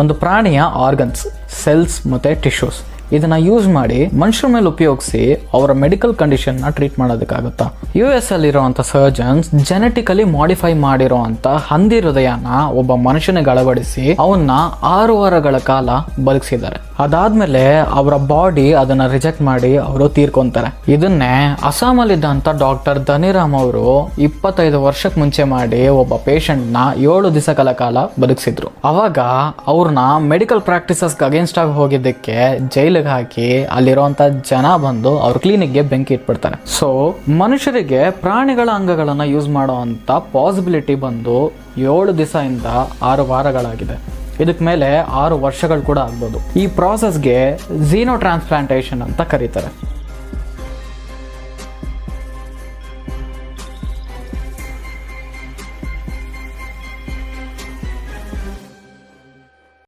ಒಂದು ಪ್ರಾಣಿಯ organs, cells ಮತ್ತೆ ಟಿಶ್ಯೂಸ್ ಇದನ್ನ ಯೂಸ್ ಮಾಡಿ ಮನುಷ್ಯರ ಮೇಲೆ ಉಪಯೋಗಿಸಿ ಅವರ ಮೆಡಿಕಲ್ ಕಂಡೀಷನ್ ನ ಟ್ರೀಟ್ ಮಾಡೋದಕ್ಕಾಗುತ್ತಾ? US ಅಲ್ಲಿರುವಂತ ಸರ್ಜನ್ಸ್ ಜೆನೆಟಿಕಲಿ ಮಾಡಿಫೈ ಮಾಡಿರುವಂತ ಹಂದಿ ಹೃದಯನ ಒಬ್ಬ ಮನುಷ್ಯನಿಗೆ ಅಳವಡಿಸಿ ಅವನ್ನ 6 ವಾರಗಳ ಕಾಲ ಬದುಕಿಸಿದ್ದಾರೆ. ಅದಾದ್ಮೇಲೆ ಅವರ ಬಾಡಿ ಅದನ್ನ ರಿಜೆಕ್ಟ್ ಮಾಡಿ ಅವರು ತೀರ್ಕೊಂತಾರೆ. ಇದನ್ನೇ ಅಸ್ಸಾಮಲ್ಲಿದ್ದಂತ ಡಾಕ್ಟರ್ ಧನಿರಾಮ್ ಅವರು 25 ವರ್ಷಕ್ಕೆ ಮುಂಚೆ ಮಾಡಿ ಒಬ್ಬ ಪೇಷಂಟ್ ನ 7 ದಿವಸಗಳ ಕಾಲ ಬದುಕಿಸಿದ್ರು. ಅವಾಗ ಅವ್ರನ್ನ ಮೆಡಿಕಲ್ ಪ್ರಾಕ್ಟೀಸಸ್ ಅಗೇನ್ಸ್ಟ್ ಆಗಿ ಹೋಗಿದ್ದಕ್ಕೆ ಜೈಲಿಗೆ ಹಾಕಿ ಅಲ್ಲಿರುವಂತ ಜನ ಬಂದು ಅವ್ರ ಕ್ಲಿನಿಕ್ಗೆ ಬೆಂಕಿ ಇಟ್ಬಿಡ್ತಾರೆ. ಸೊ ಮನುಷ್ಯರಿಗೆ ಪ್ರಾಣಿಗಳ ಅಂಗಗಳನ್ನ ಯೂಸ್ ಮಾಡುವಂತ ಪಾಸಿಬಿಲಿಟಿ ಬಂದು 7 ದಿವಸದಿಂದ 6 ವಾರಗಳಾಗಿದೆ. ಇದಕ್ ಮೇಲೆ 6 ವರ್ಷಗಳು ಕೂಡ ಆಗ್ಬೋದು. ಈ ಪ್ರಾಸೆಸ್ಗೆ ಝೀನೋ ಟ್ರಾನ್ಸ್ಪ್ಲಾಂಟೇಷನ್ ಅಂತ ಕರೀತಾರೆ.